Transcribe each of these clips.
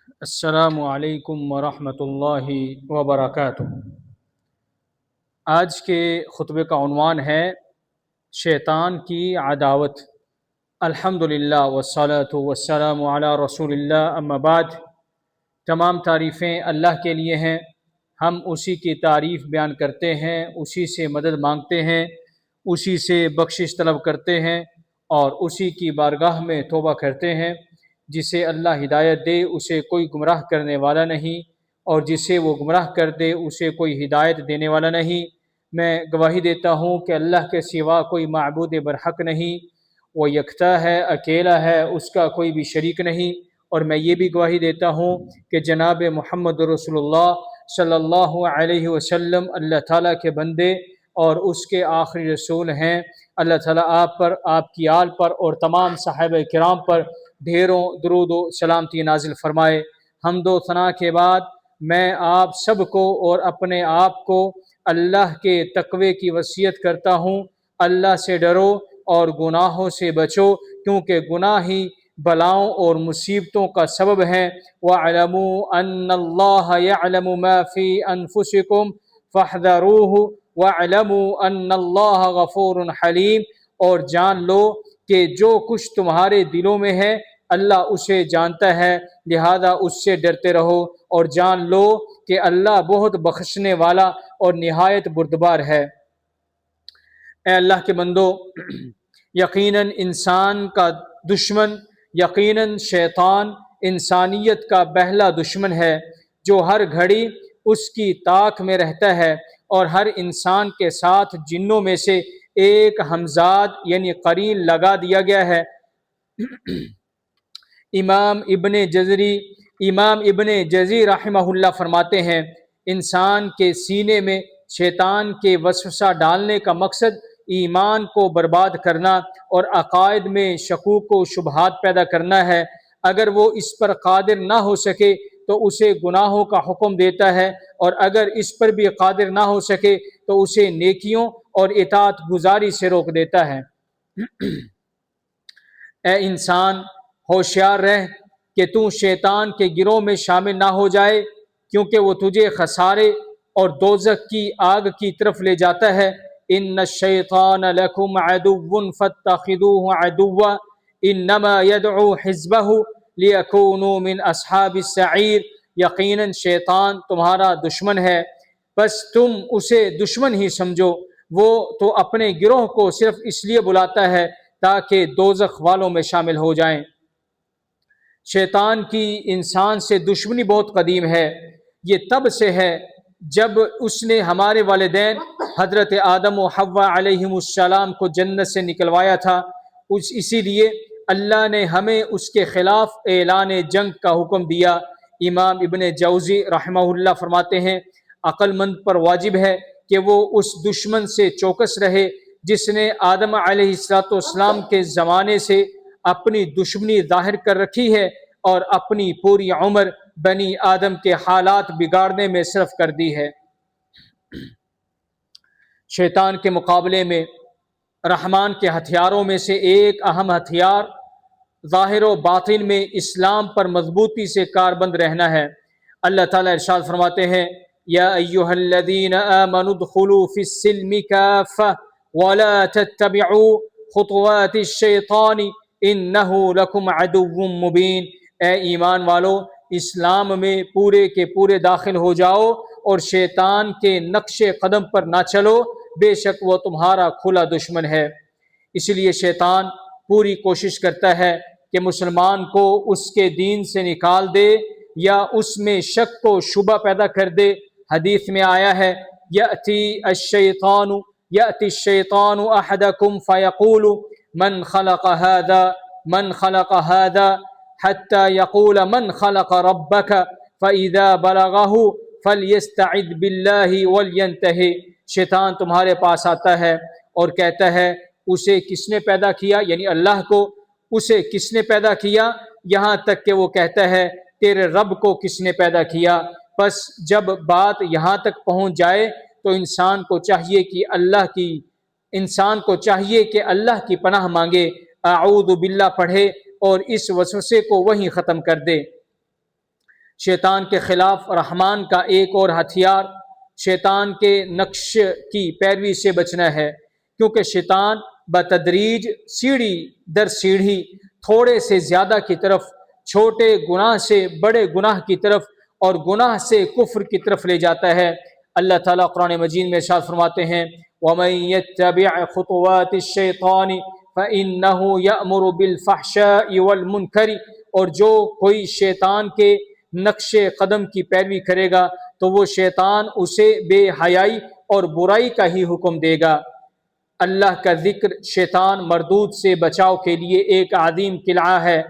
السلام علیکم ورحمۃ اللہ وبرکاتہ۔ آج کے خطبے کا عنوان ہے شیطان کی عداوت۔ الحمدللہ والصلاۃ والسلام علی رسول اللہ، اما بعد۔ تمام تعریفیں اللہ کے لیے ہیں، ہم اسی کی تعریف بیان کرتے ہیں، اسی سے مدد مانگتے ہیں، اسی سے بخشش طلب کرتے ہیں اور اسی کی بارگاہ میں توبہ کرتے ہیں۔ جسے اللہ ہدایت دے اسے کوئی گمراہ کرنے والا نہیں، اور جسے وہ گمراہ کر دے اسے کوئی ہدایت دینے والا نہیں۔ میں گواہی دیتا ہوں کہ اللہ کے سوا کوئی معبود برحق نہیں، وہ یکتا ہے، اکیلا ہے، اس کا کوئی بھی شریک نہیں۔ اور میں یہ بھی گواہی دیتا ہوں کہ جناب محمد رسول اللہ صلی اللہ علیہ وسلم اللہ تعالیٰ کے بندے اور اس کے آخری رسول ہیں۔ اللہ تعالیٰ آپ پر، آپ کی آل پر اور تمام صحابہ کرام پر ڈھیروں درود و سلامتی نازل فرمائے۔ حمد و ثنا کے بعد میں آپ سب کو اور اپنے آپ کو اللہ کے تقوی کی وصیت کرتا ہوں۔ اللہ سے ڈرو اور گناہوں سے بچو، کیونکہ گناہ ہی بلاؤں اور مصیبتوں کا سبب ہیں۔ وَاعْلَمُوا أَنَّ اللَّهَ يَعْلَمُ مَا فِي أَنفُسِكُمْ فَاحْذَرُوهُ وَاعْلَمُوا أَنَّ اللَّهَ غَفُورٌ حَلِيمٌ، اور جان لو کہ جو کچھ تمہارے دلوں میں ہے اللہ اسے جانتا ہے، لہذا اس سے ڈرتے رہو، اور جان لو کہ اللہ بہت بخشنے والا اور نہایت بردبار ہے۔ اے اللہ کے بندو، یقیناً انسان کا دشمن، یقیناً شیطان انسانیت کا پہلا دشمن ہے، جو ہر گھڑی اس کی طاق میں رہتا ہے، اور ہر انسان کے ساتھ جنوں میں سے ایک ہمزاد یعنی قرین لگا دیا گیا ہے۔ امام ابن جزری رحمہ اللہ فرماتے ہیں، انسان کے سینے میں شیطان کے وسوسہ ڈالنے کا مقصد ایمان کو برباد کرنا اور عقائد میں شکوک و شبہات پیدا کرنا ہے۔ اگر وہ اس پر قادر نہ ہو سکے تو اسے گناہوں کا حکم دیتا ہے، اور اگر اس پر بھی قادر نہ ہو سکے تو اسے نیکیوں اور اطاعت گزاری سے روک دیتا ہے۔ اے انسان، ہوشیار رہ کہ تو شیطان کے گروہ میں شامل نہ ہو جائے، کیونکہ وہ تجھے خسارے اور دوزخ کی آگ کی طرف لے جاتا ہے۔ ان الشیطان لکم عدو فاتخذوہ عدوا انما یدعو حزبہ لیکونوا من اصحاب السعیر، یقیناً شیطان تمہارا دشمن ہے، بس تم اسے دشمن ہی سمجھو، وہ تو اپنے گروہ کو صرف اس لیے بلاتا ہے تاکہ دوزخ والوں میں شامل ہو جائیں۔ شیطان کی انسان سے دشمنی بہت قدیم ہے، یہ تب سے ہے جب اس نے ہمارے والدین حضرت آدم و حوا علیہم السلام کو جنت سے نکلوایا تھا۔ اسی لیے اللہ نے ہمیں اس کے خلاف اعلان جنگ کا حکم دیا۔ امام ابن جوزی رحمہ اللہ فرماتے ہیں، عقل مند پر واجب ہے کہ وہ اس دشمن سے چوکس رہے جس نے آدم علیہ السلام کے زمانے سے اپنی دشمنی ظاہر کر رکھی ہے اور اپنی پوری عمر بنی آدم کے حالات بگاڑنے میں صرف کر دی ہے۔ شیطان کے مقابلے میں رحمان کے ہتھیاروں میں سے ایک اہم ہتھیار ظاہر و باطن میں اسلام پر مضبوطی سے کاربند رہنا ہے۔ اللہ تعالیٰ ارشاد فرماتے ہیں، یا ایھا الذین آمنوا ادخلوا فی السلم کافۃ ولا تتبعوا خطوات الشیطان انہ لکم عدو مبین، اے ایمان والو اسلام میں پورے کے پورے داخل ہو جاؤ اور شیطان کے نقش قدم پر نہ چلو، بے شک وہ تمہارا کھلا دشمن ہے۔ اس لیے شیطان پوری کوشش کرتا ہے کہ مسلمان کو اس کے دین سے نکال دے یا اس میں شک و شبہ پیدا کر دے۔ حدیث میں آیا ہے، یأتی الشیطان احدکم فیقول من خلق هذا حتی یقول من خلق ربک فاذا بلغہ فلیستعذ باللہ ولینتہی، شیطان تمہارے پاس آتا ہے اور کہتا ہے اسے کس نے پیدا کیا، یعنی اللہ کو، اسے کس نے پیدا کیا، یہاں تک کہ وہ کہتا ہے تیرے رب کو کس نے پیدا کیا۔ پس جب بات یہاں تک پہنچ جائے تو انسان کو چاہیے کہ اللہ کی پناہ مانگے، اعوذ باللہ پڑھے اور اس وسوسے کو وہیں ختم کر دے۔ شیطان کے خلاف رحمان کا ایک اور ہتھیار شیطان کے نقش کی پیروی سے بچنا ہے، کیونکہ شیطان بتدریج سیڑھی در سیڑھی تھوڑے سے زیادہ کی طرف، چھوٹے گناہ سے بڑے گناہ کی طرف اور گناہ سے کفر کی طرف لے جاتا ہے۔ اللہ تعالیٰ قرآن مجید میں ارشاد فرماتے ہیں وَمَن يَتَّبِعْ خُطُوَاتِ الشَّيْطَانِ فَإِنَّهُ يَأْمُرُ بِالْفَحْشَاءِ وَالْمُنكَرِ، اور جو کوئی شیطان کے نقش قدم کی پیروی کرے گا تو وہ شیطان اسے بے حیائی اور برائی کا ہی حکم دے گا۔ اللہ کا ذکر شیطان مردود سے بچاؤ کے لیے ایک عظیم قلعہ ہے۔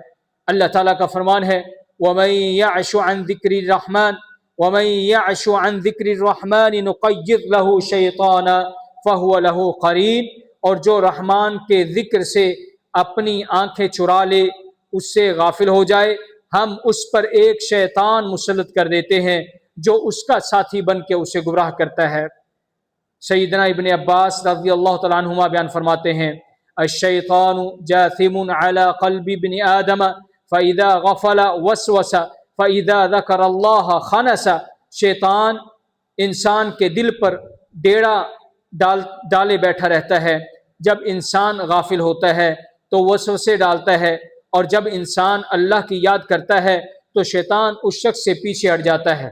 اللہ تعالیٰ کا فرمان ہے وَمَن يَعْشُ عَن ذِكْرِ الرَّحْمَنِ وَمَن يَعْشُ عَن ذِكْرِ الرَّحْمَنِ نُقَيِّضْ لَهُ شَيْطَانًا فَهُوَ لَهُ قَرِينٌ، اور جو رحمان کے ذکر سے اپنی آنکھیں چرا لے، اس سے غافل ہو جائے، ہم اس پر ایک شیطان مسلط کر دیتے ہیں جو اس کا ساتھی بن کے اسے گمراہ کرتا ہے۔ سیدنا ابن عباس رضی اللہ تعالیٰ عنہما بیان فرماتے ہیں الشیطان جاثم علی قلب ابن آدم فاذا غفل وسوس فاذا ذکر اللہ خنس، شیطان انسان کے دل پر ڈیڑا ڈالے بیٹھا رہتا ہے، جب انسان غافل ہوتا ہے تو وسوسے ڈالتا ہے، اور جب انسان اللہ کی یاد کرتا ہے تو شیطان اس شخص سے پیچھے ہٹ جاتا ہے۔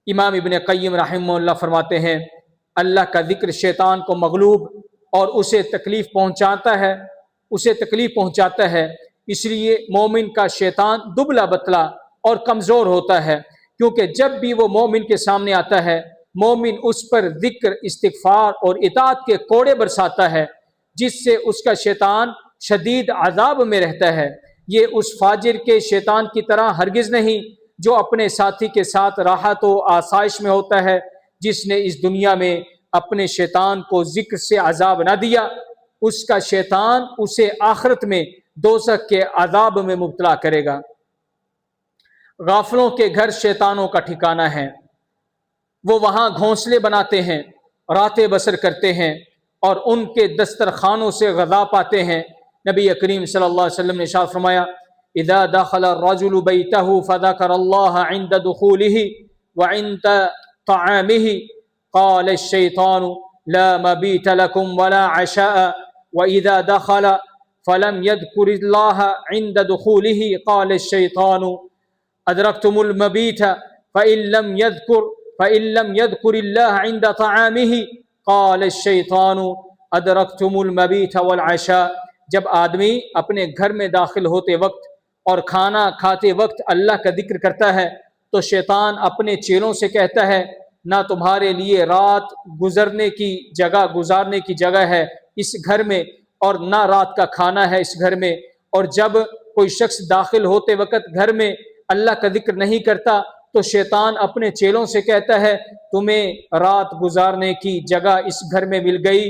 امام ابن قیم رحمہ اللہ فرماتے ہیں اللہ کا ذکر شیطان کو مغلوب اور اسے تکلیف پہنچاتا ہے، اس لیے مومن کا شیطان دبلا بتلا اور کمزور ہوتا ہے، کیونکہ جب بھی وہ مومن کے سامنے آتا ہے مومن اس پر ذکر، استغفار اور اطاعت کے کوڑے برساتا ہے، جس سے اس کا شیطان شدید عذاب میں رہتا ہے۔ یہ اس فاجر کے شیطان کی طرح ہرگز نہیں جو اپنے ساتھی کے ساتھ راحت و آسائش میں ہوتا ہے، جس نے اس دنیا میں اپنے شیطان کو ذکر سے عذاب نہ دیا، اس کا شیطان اسے آخرت میں دوزخ کے عذاب میں مبتلا کرے گا۔ غافلوں کے گھر شیطانوں کا ٹھکانہ ہے، وہ وہاں گھونسلے بناتے ہیں، راتیں بسر کرتے ہیں اور ان کے دسترخوانوں سے غذا پاتے ہیں۔ نبی کریم صلی اللہ علیہ وسلم نے ارشاد فرمایا اذا دخل الرجل بيته فذكر الله عند دخوله وعند طعامه قال الشيطان لا مبيت لكم ولا عشاء، واذا دخل فلم يذكر الله عند دخوله قال الشيطان ادركتم المبيت فإن لم يذكر الله عند طعامه قال الشيطان ادركتم المبيت والعشاء۔ جب آدمی اپنے گھر میں داخل ہوتے وقت اور کھانا کھاتے وقت اللہ کا ذکر کرتا ہے تو شیطان اپنے چیلوں سے کہتا ہے نہ تمہارے لیے رات گزارنے کی جگہ ہے اس گھر میں، اور نہ رات کا کھانا ہے اس گھر میں، اور جب کوئی شخص داخل ہوتے وقت گھر میں اللہ کا ذکر نہیں کرتا تو شیطان اپنے چیلوں سے کہتا ہے تمہیں رات گزارنے کی جگہ اس گھر میں مل گئی،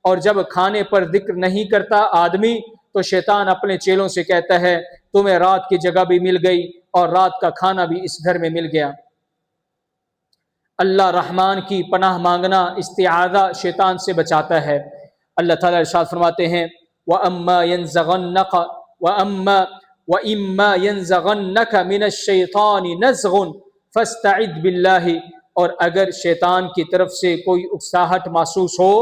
اور جب کھانے پر ذکر نہیں کرتا آدمی تو شیطان اپنے چیلوں سے کہتا ہے تمہیں رات کی جگہ بھی مل گئی اور رات کا کھانا بھی اس گھر میں مل گیا۔ اللہ رحمان کی پناہ مانگنا استعاذہ شیطان سے بچاتا ہے۔ اللہ تعالیٰ ارشاد فرماتے ہیں وَإِمَّا يَنزَغَنَّكَ مِنَ الشَّيْطَانِ نَزْغٌ فَاسْتَعِذْ بِاللَّهِ، اور اگر شیطان کی طرف سے کوئی اکساہٹ محسوس ہو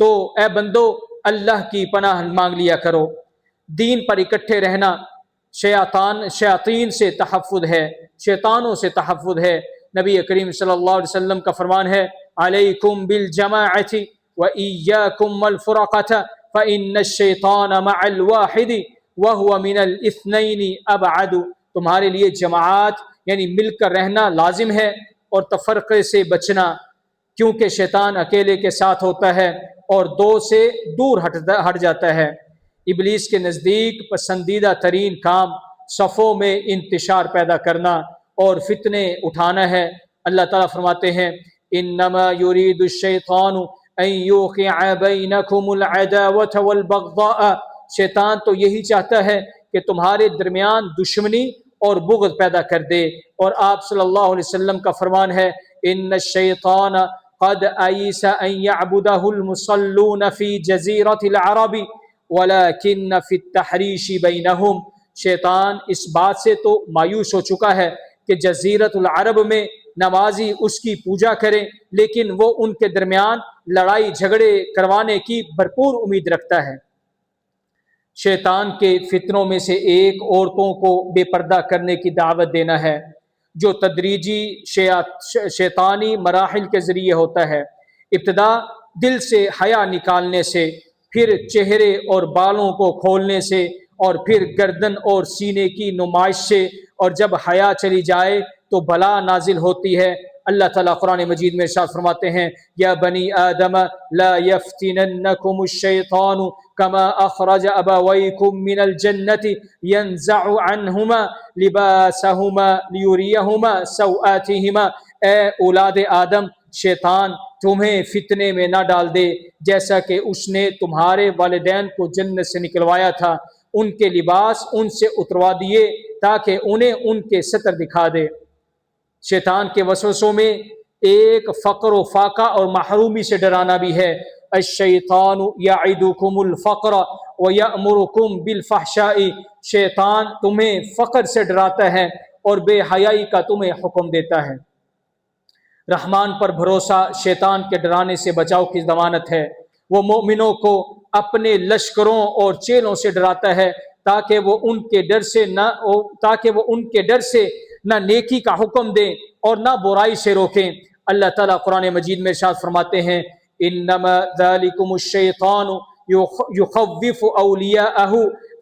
تو اے بندو اللہ کی پناہ مانگ لیا کرو۔ دین پر اکٹھے رہنا شیاطین سے تحفظ ہے، شیطانوں سے تحفظ ہے۔ نبی کریم صلی اللہ علیہ وسلم کا فرمان ہے علیکم بالجماعۃ وإیاکم والفرقۃ فإن الشیطان مع الواحد وهو من الاثنین ابعد، تمہارے لیے جماعت یعنی مل کر رہنا لازم ہے اور تفرقے سے بچنا، کیونکہ شیطان اکیلے کے ساتھ ہوتا ہے اور دو سے دور ہٹ جاتا ہے۔ ابلیس کے نزدیک پسندیدہ ترین کام صفوں میں انتشار پیدا کرنا اور فتنے اٹھانا ہے۔ اللہ تعالیٰ فرماتے ہیں انما یرید الشیطان ان یوقع بینکم العداوۃ والبغضاء، شیطان تو یہی چاہتا ہے کہ تمہارے درمیان دشمنی اور بغض پیدا کر دے، اور آپ صلی اللہ علیہ وسلم کا فرمان ہے ان الشیطان قد ایس ان یعبدہ المصلون فی جزیرۃ العرب ولكن فی التحریش بینہم، شیطان اس بات سے تو مایوس ہو چکا ہے کہ جزیرت العرب میں نمازی اس کی پوجا کریں، لیکن وہ ان کے درمیان لڑائی جھگڑے کروانے کی بھرپور امید رکھتا ہے۔ شیطان کے فتنوں میں سے ایک عورتوں کو بے پردہ کرنے کی دعوت دینا ہے، جو تدریجی شیطانی مراحل کے ذریعے ہوتا ہے۔ ابتدا دل سے حیا نکالنے سے، پھر چہرے اور بالوں کو کھولنے سے، اور پھر گردن اور سینے کی نمائش سے، اور جب حیا چلی جائے تو بلا نازل ہوتی ہے۔ اللہ تعالیٰ قرآن مجید میں ارشاد فرماتے ہیں، یا بنی آدم لا یفتننکم الشیطان کما اخرج ابویکم من الجنت ینزع عنہما لباسہما لیریہما سوآتہما۔ اے اولاد آدم، شیطان تمہیں فتنے میں نہ ڈال دے جیسا کہ اس نے تمہارے والدین کو جنت سے نکلوایا تھا، ان کے لباس ان سے اتروا دیے تاکہ انہیں ان کے ستر دکھا دے۔ شیطان کے وسوسوں میں ایک فقر و فاقہ اور محرومی سے ڈرانا بھی ہے۔ الشیطان یعدکم الفقر ویأمرکم بالفحشاء۔ شیطان تمہیں فقر سے ڈراتا ہے اور بے حیائی کا تمہیں حکم دیتا ہے۔ رحمان پر بھروسہ شیطان کے ڈرانے سے بچاؤ کی ضمانت ہے۔ وہ مومنوں کو اپنے لشکروں اور چیلوں سے ڈراتا ہے تاکہ وہ ان کے ڈر سے نہ نیکی کا حکم دیں اور نہ برائی سے روکیں۔ اللہ تعالیٰ قرآن مجید میں ارشاد فرماتے ہیں، انما ذالکم الشیطان یخوف اولیاءہ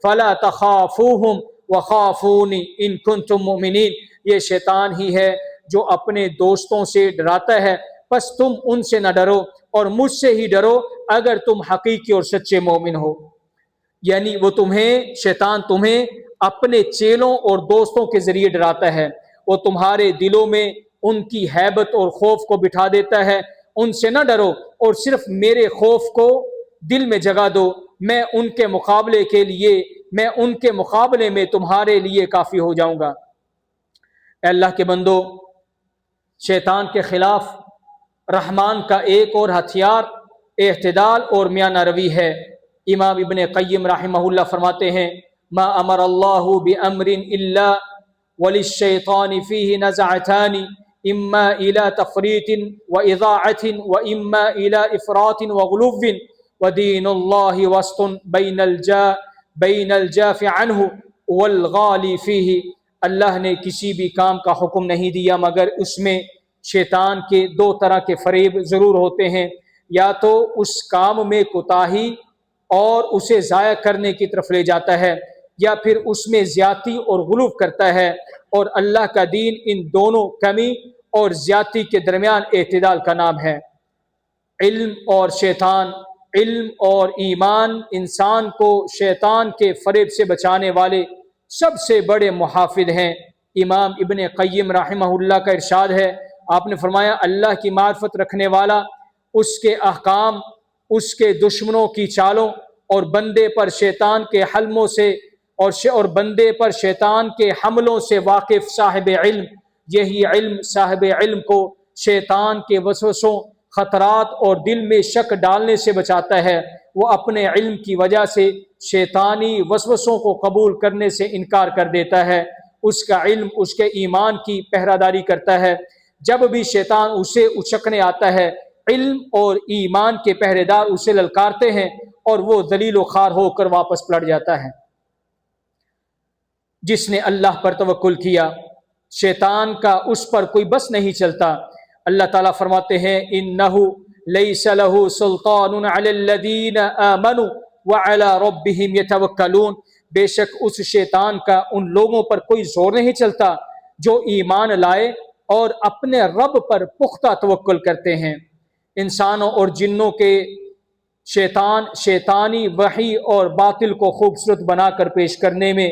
فلا تخافوہم وخافون ان کنتم مؤمنین۔ یہ شیطان ہی ہے جو اپنے دوستوں سے ڈراتا ہے، پس تم ان سے نہ ڈرو اور مجھ سے ہی ڈرو اگر تم حقیقی اور سچے مومن ہو۔ یعنی شیطان تمہیں اپنے چیلوں اور دوستوں کے ذریعے ڈراتا ہے۔ وہ تمہارے دلوں میں ان کی ہیبت اور خوف کو بٹھا دیتا ہے۔ ان سے نہ ڈرو اور صرف میرے خوف کو دل میں جگہ دو، میں ان کے مقابلے میں تمہارے لیے کافی ہو جاؤں گا۔ اے اللہ کے بندو، شیطان کے خلاف رحمان کا ایک اور ہتھیار اعتدال اور میانہ روی ہے۔ امام ابن قیم رحمہ اللہ فرماتے ہیں، ما امر اللہ بامر الا وللشیطان فیہ نزعتان، اما الى تفریط واضاعۃ واما الى افراط وغلو، ودین اللہ وسط بین الجاف عنہ والغالی فیہ۔ اللہ نے کسی بھی کام کا حکم نہیں دیا مگر اس میں شیطان کے دو طرح کے فریب ضرور ہوتے ہیں، یا تو اس کام میں کوتاہی اور اسے ضائع کرنے کی طرف لے جاتا ہے، یا پھر اس میں زیادتی اور غلو کرتا ہے، اور اللہ کا دین ان دونوں کمی اور زیادتی کے درمیان اعتدال کا نام ہے۔ علم اور ایمان انسان کو شیطان کے فریب سے بچانے والے سب سے بڑے محافظ ہیں۔ امام ابن قیم رحمہ اللہ کا ارشاد ہے، آپ نے فرمایا، اللہ کی معرفت رکھنے والا اس کے احکام، اس کے دشمنوں کی چالوں اور بندے پر شیطان کے حملوں سے واقف صاحب علم، یہی علم صاحب علم کو شیطان کے وسوسوں، خطرات اور دل میں شک ڈالنے سے بچاتا ہے۔ وہ اپنے علم کی وجہ سے شیطانی وسوسوں کو قبول کرنے سے انکار کر دیتا ہے۔ اس کا علم اس کے ایمان کی پہرہ داری کرتا ہے۔ جب بھی شیطان اسے اچکنے آتا ہے، علم اور ایمان کے پہرے دار اسے للکارتے ہیں اور وہ ذلیل و خوار ہو کر واپس پلٹ جاتا ہے۔ جس نے اللہ پر توکل کیا، شیطان کا اس پر کوئی بس نہیں چلتا۔ اللہ تعالیٰ فرماتے ہیں، انہ لیس لہ سلطان علی الذین آمنوا وعلی ربہم یتوکلون۔ بے شک اس شیطان کا ان لوگوں پر کوئی زور نہیں چلتا جو ایمان لائے اور اپنے رب پر پختہ توکل کرتے ہیں۔ انسانوں اور جنوں کے شیطانی وحی اور باطل کو خوبصورت بنا کر پیش کرنے میں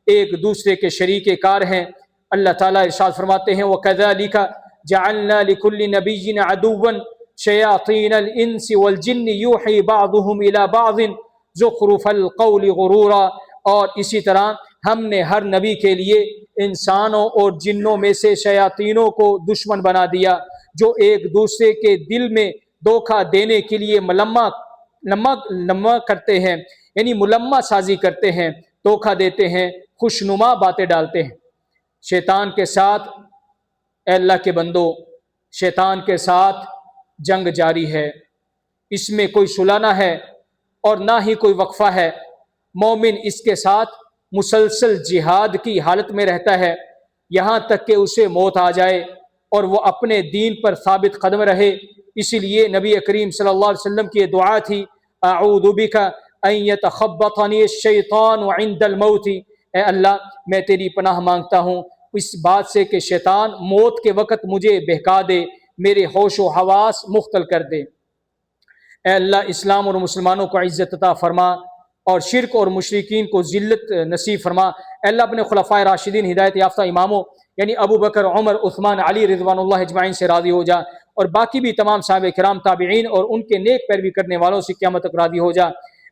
ایک دوسرے کے شریک کار ہیں۔ اللہ تعالیٰ ارشاد فرماتے ہیں، وَكَذَلِكَ جَعَلْنَا لِكُلِّ نَبِيٍّ عَدُوًّا شَيَاطِينَ الْإِنسِ وَالْجِنِّ يُوحِي بَعْضُهُمْ إِلَى بَعْضٍ زُخْرُفَ الْقَوْلِ غُرُورًا۔ اور اسی طرح ہم نے ہر نبی کے لیے انسانوں اور جنوں میں سے شیاطینوں کو دشمن بنا دیا جو ایک دوسرے کے دل میں دھوکہ دینے کے لیے ملمہ کرتے ہیں، یعنی ملمہ سازی کرتے ہیں، دھوکہ دیتے ہیں، خوشنما باتیں ڈالتے ہیں۔ شیطان کے ساتھ اے اللہ کے بندو، شیطان کے ساتھ جنگ جاری ہے، اس میں کوئی صلح نہ ہے اور نہ ہی کوئی وقفہ ہے۔ مومن اس کے ساتھ مسلسل جہاد کی حالت میں رہتا ہے یہاں تک کہ اسے موت آ جائے اور وہ اپنے دین پر ثابت قدم رہے۔ اسی لیے نبی کریم صلی اللہ علیہ وسلم کی یہ دعا تھی، اعوذ بک ان یتخبطنی الشیطان عند الموت، اے اللہ میں تیری پناہ مانگتا ہوں اس بات سے کہ شیطان موت کے وقت مجھے بہکا دے، میرے ہوش و حواس مختل کر دے۔ اے اللہ اسلام اور مسلمانوں کو عزت عطا فرما اور شرک اور مشرکین کو ذلت نصیب فرما۔ اے اللہ اپنے خلفائے راشدین ہدایت یافتہ اماموں یعنی ابو بکر، عمر، عثمان، علی رضوان اللہ اجمعین سے راضی ہو جا، اور باقی بھی تمام صحابہ کرام، تابعین اور ان کے نیک پیروی کرنے والوں سے قیامت تک راضی ہو جا۔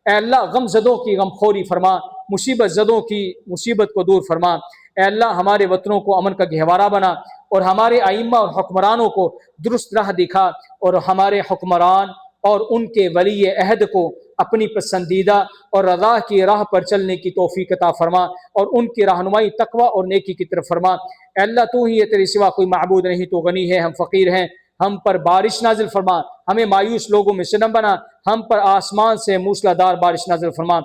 اے اللہ غم زدوں کی غم خوری فرما، مصیبت زدوں کی مصیبت کو دور فرما۔ اے اللہ ہمارے وطنوں کو امن کا گہوارہ بنا اور ہمارے ائمہ اور حکمرانوں کو درست راہ دکھا، اور ہمارے حکمران اور ان کے ولی عہد کو اپنی پسندیدہ اور رضا کی راہ پر چلنے کی توفیق عطا فرما اور ان کی رہنمائی تقوی اور نیکی کی طرف فرما۔ اے اللہ تو ہی ہے، تیرے سوا کوئی معبود نہیں، تو غنی ہے، ہم فقیر ہیں، ہم پر بارش نازل فرما، ہمیں مایوس لوگوں میں سے نہ بنا، ہم پر آسمان سے موسلا دار بارش نازل فرما۔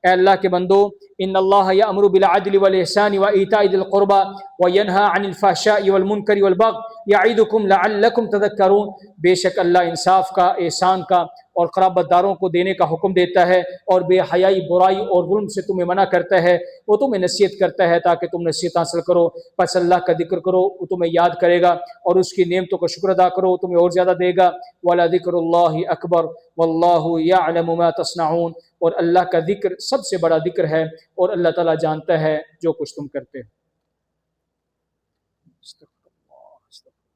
اے اللہ کے بندو، ان اللہ یأمر بالعدل والاحسان وایتاء ذی القربى وینہی عن الفحشاء والمنکر والبغی یعظکم لعلکم تذکرون، بے شک اللہ انصاف کا، احسان کا اور قرابت داروں کو دینے کا حکم دیتا ہے اور بے حیائی، برائی اور ظلم سے تمہیں منع کرتا ہے، وہ تمہیں نصیحت کرتا ہے تاکہ تم نصیحت حاصل کرو۔ پس اللہ کا ذکر کرو، وہ تمہیں یاد کرے گا، اور اس کی نعمتوں کا شکر ادا کرو، وہ تمہیں اور زیادہ دے گا۔ وَلَذِكْرُ اللَّهِ أَكْبَرُ وَاللَّهُ يَعْلَمُ مَا تَصْنَعُونَ، اور اللہ کا ذکر سب سے بڑا ذکر ہے اور اللہ تعالیٰ جانتا ہے جو کچھ تم کرتے ہو۔